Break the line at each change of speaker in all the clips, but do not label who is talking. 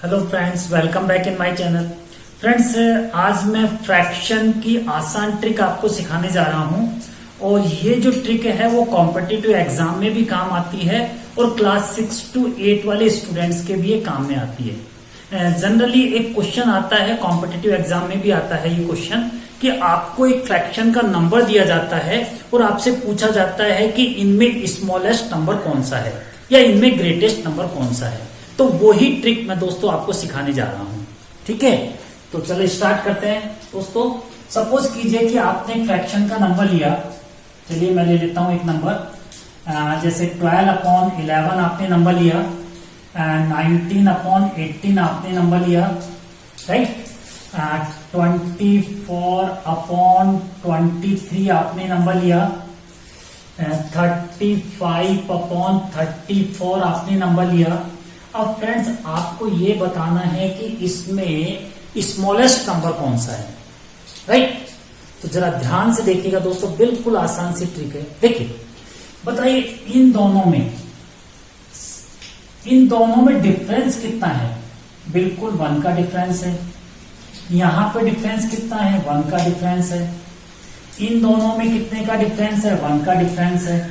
Hello friends, welcome back in my channel. Friends, आज मैं fraction की आसान ट्रिक आपको सिखाने जा रहा हूं और ये जो ट्रिक है वो कॉम्पिटिटिव एग्जाम में भी काम आती है और क्लास 6 to 8 वाले स्टूडेंट्स के भी ये काम में आती है। जनरली एक क्वेश्चन आता है, कॉम्पिटिटिव एग्जाम में भी आता है ये क्वेश्चन कि आपको एक फ्रैक्शन का नंबर दिया जाता है और आपसे पूछा जाता है कि इनमें स्मॉलेस्ट नंबर कौन सा है या इनमें ग्रेटेस्ट नंबर कौन सा है। तो वही ट्रिक मैं दोस्तों आपको सिखाने जा रहा हूं। ठीक है, तो चलो स्टार्ट करते हैं दोस्तों। सपोज कीजिए कि आपने एक फ्रैक्शन का नंबर लिया। चलिए मैं ले लेता हूं एक नंबर, जैसे 12/11 आपने नंबर लिया, 19/18 आपने नंबर लिया, राइट। 24/23 आपने नंबर लिया, 35/34 आपने नंबर लिया। अब फ्रेंड्स, आपको ये बताना है कि इसमें स्मॉलेस्ट नंबर कौन सा है, राइट। तो जरा ध्यान से देखिएगा दोस्तों, बिल्कुल आसान सी ट्रिक है। देखिए, बताइए इन दोनों में डिफरेंस कितना है। बिल्कुल 1 का डिफरेंस है। यहां पे डिफरेंस कितना है, 1 का डिफरेंस है। इन दोनों में कितने का डिफरेंस है, 1 का डिफरेंस है।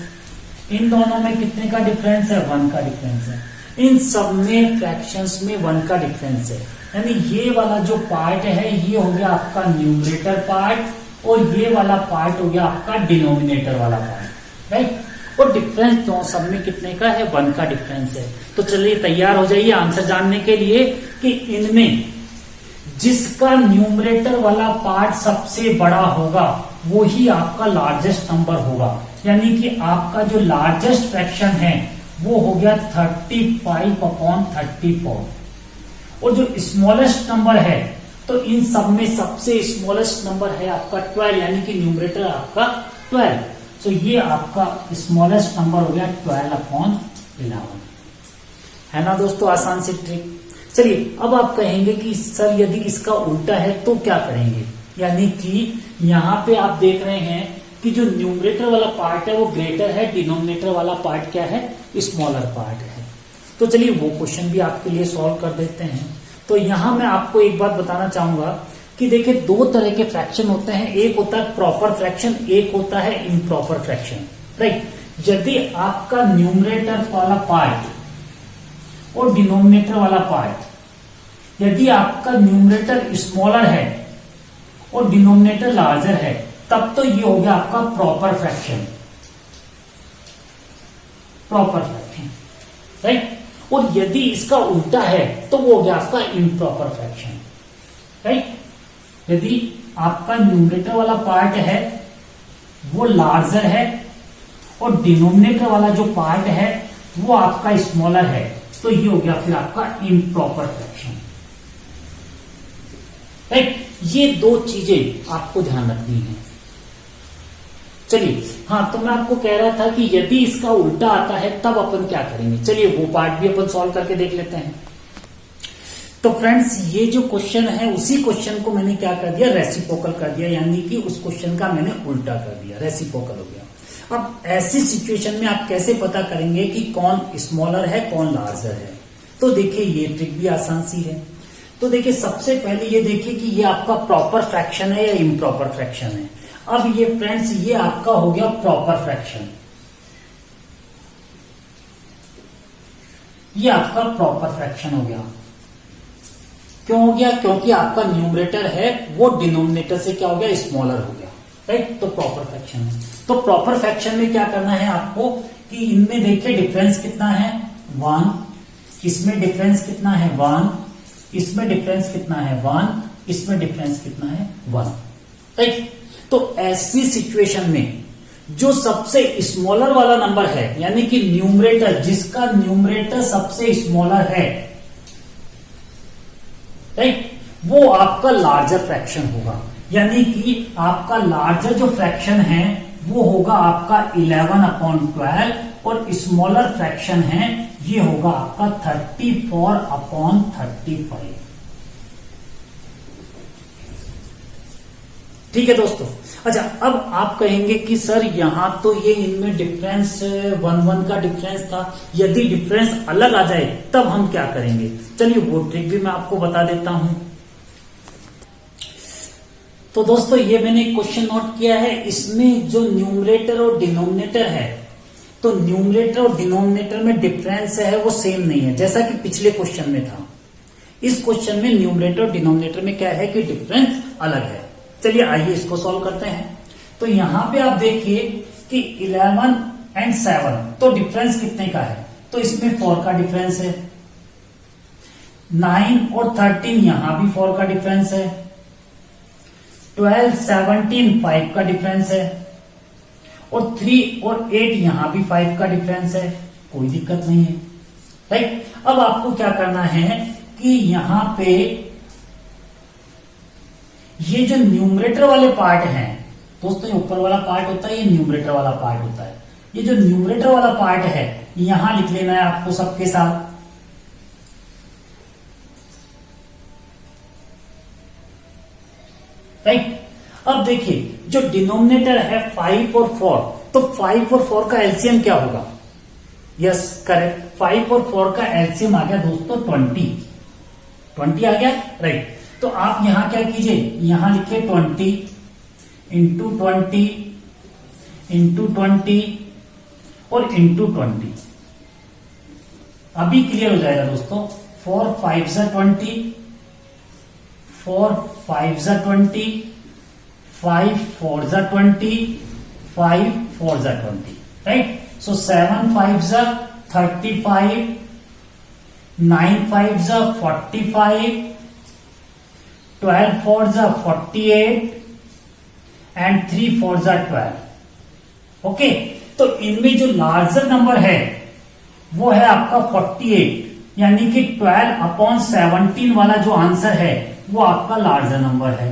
इन दोनों में कितने का डिफरेंस है, 1 का डिफरेंस है। इन सब में फ्रैक्शंस में 1 का डिफरेंस है। यानी ये वाला जो पार्ट है ये हो गया आपका न्यूमरेटर पार्ट और ये वाला पार्ट हो गया आपका डिनोमिनेटर वाला पार्ट, राइट। और डिफरेंस तो सब में कितने का है, 1 का डिफरेंस है। तो चलिए तैयार हो जाइए आंसर जानने के लिए कि इनमें जिसका न्यूमरेटर वाला पार्ट सबसे बड़ा होगा वो ही आपका लार्जेस्ट नंबर होगा। यानी कि आपका जो लार्जेस्ट फ्रैक्शन है वो हो गया 35/34 और जो स्मॉलेस्ट नंबर है तो इन सब में सबसे स्मॉलेस्ट नंबर है आपका 12, यानी कि न्यूमरेटर आपका 12। तो ये आपका स्मॉलेस्ट नंबर हो गया 12/11, है ना दोस्तों। आसान सी ट्रिक। चलिए अब आप कहेंगे कि सर यदि इसका उल्टा है तो क्या करेंगे। यानी कि यहां पे आप देख रहे हैं कि जो न्यूमरेटर वाला पार्ट है वो ग्रेटर है, डिनोमिनेटर वाला पार्ट क्या है, स्मॉलर पार्ट है। तो चलिए वो क्वेश्चन भी आपके लिए सॉल्व कर देते हैं। तो यहां मैं आपको एक बात बताना चाहूंगा कि देखिए 2 तरह के फ्रैक्शन होते हैं। एक होता है प्रॉपर फ्रैक्शन, एक होता है इम्प्रॉपर फ्रैक्शन, राइट। यदि आपका न्यूमरेटर वाला पार्ट और डिनोमिनेटर वाला पार्ट, यदि आपका न्यूमरेटर स्मॉलर है और डिनोमिनेटर लार्जर है, तब तो ये हो गया आपका प्रॉपर फ्रैक्शन, राइट। और यदि इसका उल्टा है तो वो हो गया आपका इम्प्रॉपर फ्रैक्शन, राइट। यदि आपका न्यूमरेटर वाला पार्ट है वो लार्जर है और डिनोमिनेटर वाला जो पार्ट है वो आपका स्मॉलर है, तो ये हो गया फिर आपका इम्प्रॉपर फ्रैक्शन, राइट। ये 2 चीजें आपको ध्यान रखनी है। चलिए, हाँ, तो मैं आपको कह रहा था कि यदि इसका उल्टा आता है तब अपन क्या करेंगे। चलिए वो पार्ट भी अपन सॉल्व करके देख लेते हैं। तो फ्रेंड्स, ये जो क्वेश्चन है उसी क्वेश्चन को मैंने क्या कर दिया, रेसिप्रोकल कर दिया। यानी कि उस क्वेश्चन का मैंने उल्टा कर दिया, रेसिप्रोकल हो गया। अब ऐसी सिचुएशन में आप कैसे पता करेंगे कि कौन स्मॉलर है कौन लार्जर है। तो देखिए ये ट्रिक भी आसान सी है। तो देखिए सबसे पहले ये देखिए कि ये आपका प्रॉपर फ्रैक्शन है या इम्प्रॉपर फ्रैक्शन है। अब ये फ्रेंड्स ये आपका हो गया प्रॉपर फ्रैक्शन, ये आपका प्रॉपर फ्रैक्शन हो गया। क्यों हो गया, क्योंकि आपका न्यूमरेटर है वो डिनोमिनेटर से क्या हो गया, स्मॉलर हो गया, राइट। तो प्रॉपर फ्रैक्शन है। तो प्रॉपर फ्रैक्शन में क्या करना है आपको कि इनमें देखिए डिफरेंस कितना है, 1। इसमें डिफरेंस कितना है, 1। इसमें डिफरेंस कितना है, 1। इसमें डिफरेंस कितना है, 1, राइट। तो ऐसी सिचुएशन में जो सबसे स्मॉलर वाला नंबर है, यानी कि न्यूमरेटर, जिसका न्यूमरेटर सबसे स्मॉलर है, राइट, वो आपका लार्जर फ्रैक्शन होगा। यानी कि आपका लार्जर जो फ्रैक्शन है वो होगा आपका 11/12 और स्मॉलर फ्रैक्शन है ये होगा आपका 34/35। ठीक है दोस्तों। अच्छा, अब आप कहेंगे कि सर यहां तो ये इनमें डिफरेंस 1-1 का डिफरेंस था, यदि डिफरेंस अलग आ जाए तब हम क्या करेंगे? चलिए वो ट्रिक भी मैं आपको बता देता हूं। तो दोस्तों ये मैंने एक क्वेश्चन नोट किया है, इसमें जो न्यूमरेटर और डिनोमिनेटर है, तो न्यूमरेटर और डिनोमिनेटर में डिफरेंस है वो सेम नहीं है, जैसा कि पिछले क्वेश्चन में था। इस क्वेश्चन में न्यूमरेटर और डिनोमिनेटर में क्या है कि डिफरेंस अलग है। चलिए आइए इसको सॉल्व करते हैं। तो यहां पे आप देखिए कि 11 एंड 7, तो डिफरेंस कितने का है? तो इसमें 4 का डिफरेंस है। 9 और 13 यहां भी 4 का डिफरेंस है। 12, 17 5 का डिफरेंस है। और 3 और 8 यहां भी 5 का डिफरेंस है, कोई दिक्कत नहीं है, राइट। अब आपको क्या करना है कि यहां पे ये जो न्यूमरेटर वाले पार्ट हैं दोस्तों, ये ऊपर वाला पार्ट होता है, ये न्यूमरेटर वाला पार्ट होता है। ये जो न्यूमरेटर वाला पार्ट है यहां लिख लेना है आपको सबके साथ। राइट। अब देखिए जो डिनोमिनेटर है 5 और 4, तो 5 और 4 का एलसीएम क्या होगा? यस करेक्ट, 5 और 4 का एलसीएम आ गया दोस्तों 20 आ गया, राइट। तो आप यहां क्या कीजिए, यहां लिखिए 20 इंटू 20 इंटू 20 और इंटू 20। अभी क्लियर हो जाएगा दोस्तों। 4 5 जा 20, 4 5 जा 20, 5 4 जा 20, 5 4 जा 20, राइट। सो 7 5 जा 35, 9 5 जा 45, 12 4 जा 48 एंड 3 4 जा 12। ओके, तो इनमें जो लार्जर नंबर है वो है आपका 48, यानी कि 12/17 वाला जो आंसर है वो आपका लार्जर नंबर है।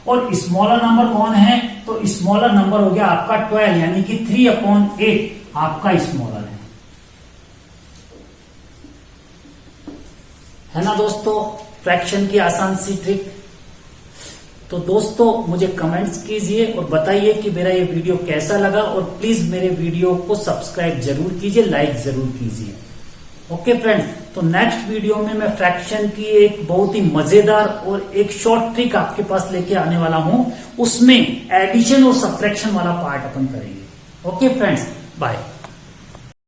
और स्मॉलर नंबर कौन है? तो स्मॉलर नंबर हो गया आपका 12, यानी कि 3/8 आपका स्मॉलर है ना दोस्तों, फ्रैक्शन की आसान सी ट्रिक। तो दोस्तों मुझे कमेंट्स कीजिए और बताइए कि मेरा ये वीडियो कैसा लगा, और प्लीज मेरे वीडियो को सब्सक्राइब जरूर कीजिए, लाइक जरूर कीजिए। ओके फ्रेंड्स, तो नेक्स्ट वीडियो में मैं फ्रैक्शन की एक बहुत ही मजेदार और एक शॉर्ट ट्रिक आपके पास लेके आने वाला हूं, उसमें एडिशन और सब्ट्रैक्शन वाला पार्ट अपन करेंगे। Okay friends, bye.